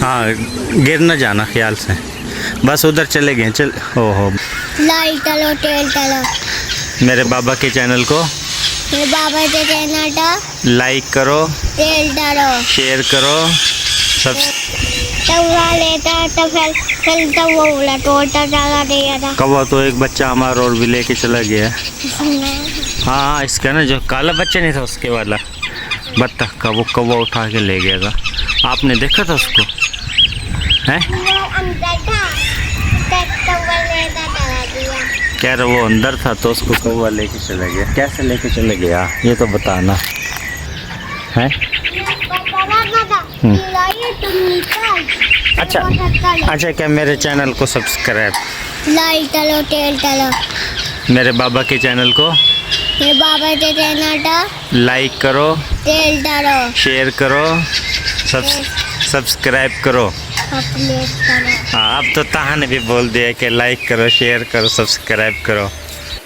हाँ, गिर न जाना ख्याल से। बस उधर चले गए। चल ओहो, लाइट डालो, तेल डालो। मेरे बाबा के चैनल को मेरे बाबा के चैनल का लाइक करो, तेल डालो। शेयर करो, सब। तब वो लेता तो फिर तो वो बोला टोटा डाला दिया था। कौवा तो एक बच्चा हमारा और भी लेके चला गया। हाँ, इसका ना जो काला बच्चा नहीं था उसके वाला बत्तख का, वो कौवा उठा के ले गया था। आपने देखा था उसको? हैं? कह रहे वो अंदर था तो उसको कौवा लेके चला गया। कैसे लेके चले गया ये तो बताना है। अच्छा अच्छा, क्या मेरे चैनल को सब्सक्राइब, लाइट डालो, तेल डालो। मेरे बाबा के चैनल को मेरे बाबा के चैनल का लाइक करो, तेल डालो। शेयर करो, सब्सक्राइब करो। हाँ, अब तो ताहा ने भी बोल दिया कि लाइक करो, शेयर करो, सब्सक्राइब करो।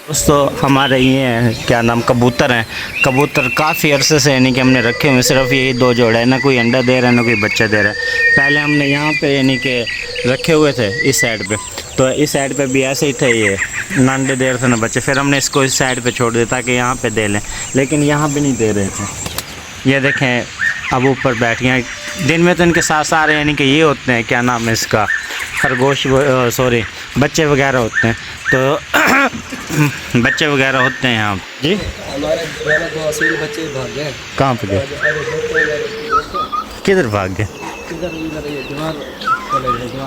दोस्तों हमारे ये हैं, क्या नाम, कबूतर हैं। कबूतर काफ़ी अरसे से यानी कि हमने रखे हुए, सिर्फ यही 2 जोड़े हैं, ना कोई अंडा दे रहा है ना कोई बच्चा दे रहा है। पहले हमने यहाँ पे यानी कि रखे हुए थे इस साइड पे, तो इस साइड पे भी ऐसे ही थे, ये ना अंडे दे रहे थे ना बच्चे। फिर हमने इसको इस साइड पे छोड़ दिया ताकि यहाँ पे दे लें, लेकिन यहाँ भी नहीं दे रहे थे। ये देखें अब ऊपर बैठ गए। दिन में तो इनके साथ सारे यानी कि ये होते हैं, क्या नाम है इसका, खरगोश, सॉरी, बच्चे वगैरह होते हैं, तो बच्चे वगैरह होते हैं यहाँ जी। हमारे 2 असील बच्चे भाग गए। कहाँ पे गए? किधर भाग गए?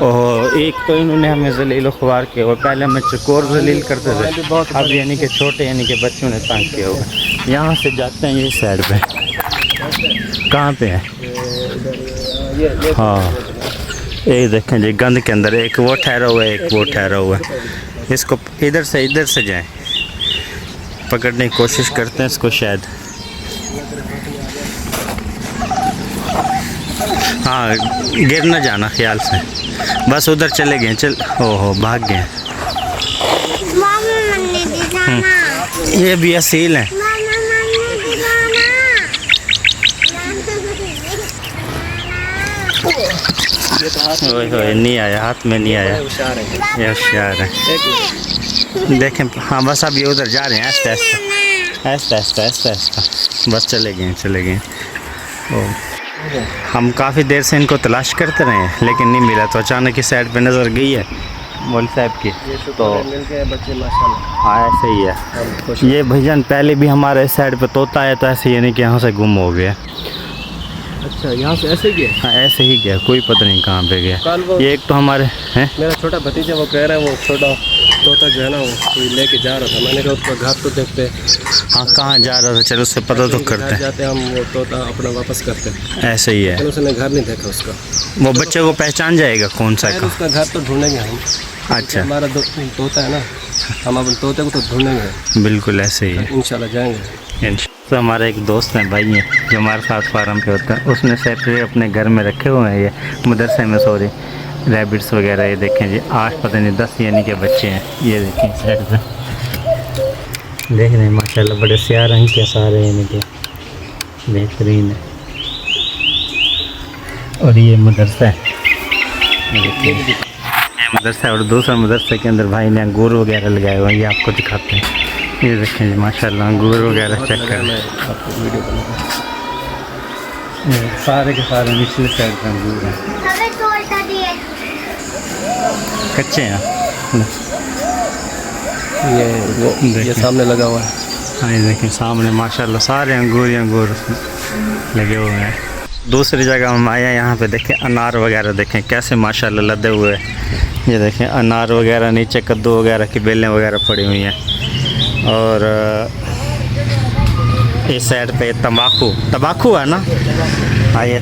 ओहो, एक तो इन्होंने हमें जलील ख्वार किया हुआ, पहले हमें चकोर जलील करते थे, अब यानी कि छोटे यानी कि बच्चों ने तंग किया हुआ। यहाँ से जाते हैं ये साइड पे। कहाँ पे है? हाँ, ये देखें जी, गंद के अंदर एक वो ठहरा हुआ है, एक वो ठहरा हुआ है। इसको इधर से जाएं, पकड़ने की कोशिश करते हैं इसको शायद। हाँ, गिर न जाना ख्याल से। बस उधर चले गए। चल ओहो, भाग गए। ये भी असील हैं। ओए नहीं आया, हाथ में नहीं आया। ये होशियार है। देखें, हाँ बस अब ये उधर जा रहे हैं, ऐसा बस चले गए। ओ, हम काफ़ी देर से इनको तलाश करते रहे लेकिन नहीं मिला, तो अचानक इस साइड पे नज़र गई है मौलवी साहब की, तो बच्चे माशाल्लाह। हाँ ऐसे ही है। ये भैजान पहले भी हमारे इस साइड पे तोता है, तो ऐसे यानी कि यहाँ से गुम हो गया। अच्छा, यहाँ से ऐसे ही गया? हाँ ऐसे ही गया, कोई पता नहीं कहाँ पे गया। ये एक तो हमारे हैं, मेरा छोटा भतीजा वो कह रहा है वो छोटा तोता जो है ना वो कोई लेके जा रहा था। मैंने कहा उसका घर तो देखते। हाँ कहाँ जा रहा था, चलो उससे पता तो करते हैं। जाते हम वो तोता अपना वापस करते हैं। ऐसे ही है। लेकिन उसने घर नहीं देखा उसका। वो बच्चे को पहचान जाएगा कौन सा है। उसका घर तो ढूंढेंगे हम। अच्छा, हमारा तोता है ना, हम अपने तोते को तो ढूंढेंगे। बिल्कुल ऐसे ही है, इंशाल्लाह जाएंगे। तो हमारा एक दोस्त है भाई है जो हमारे साथ फार्म पे होता है, उसने सेपरेट अपने घर में रखे हुए हैं, ये मदरसे में, सॉरी, रैबिट्स वगैरह। ये देखें जी, 8 पता नहीं 10 यानी के बच्चे हैं। ये देखें साइड पे, देख रहे हैं माशाल्लाह, बड़े स्याह रंग के सारे यानी कि बेहतरीन है। और ये मदरसा है, ये मदरसा है। और दूसरा मदरसे के अंदर भाई ने अंगूर वगैरह लगाए हुए हैं, ये आपको दिखाते हैं। ये देखें जी माशाल्लाह, अंगूर वगैरह चेक कर लें, सारे के सारे निचले साइड के अंगूर हैं, कच्चे हैं। ये सामने लगा हुआ है। हाँ ये देखें सामने माशाल्लाह सारे अंगूर ही अंगूर लगे हुए हैं। दूसरी जगह हम आए हैं, यहाँ पे देखें अनार वगैरह, देखें कैसे माशाल्लाह लदे हुए हैं। ये देखें अनार वगैरह, नीचे कद्दू वगैरह की बेलें वगैरह पड़ी हुई हैं। और इस साइड पे तंबाकू है ना। हाँ ये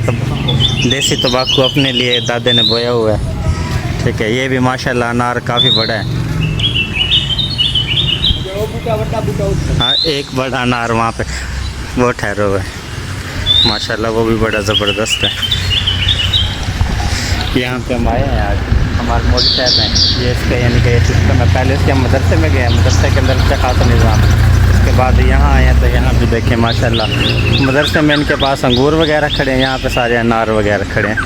देसी तंबाकू अपने लिए दादे ने बोया हुआ है। ठीक है, ये भी माशाल्लाह अनार काफ़ी बड़ा है। हाँ एक बड़ा अनार वहाँ पे वो ठहरा हुआ है माशाल्लाह, वो भी बड़ा ज़बरदस्त है। यहाँ पे हम आए हैं आज, हमारे मौलवी साहब हैं, ये इसका यानी कि सिस्टम है। पहले इसके हम मदरसे में गए, मदरसे के अंदर अच्छा खासा निज़ाम है। उसके बाद यहाँ आए हैं तो यहाँ भी देखें माशाल्लाह, मदरसे में इनके पास अंगूर वगैरह खड़े हैं, यहाँ पे सारे अनार वगैरह खड़े हैं।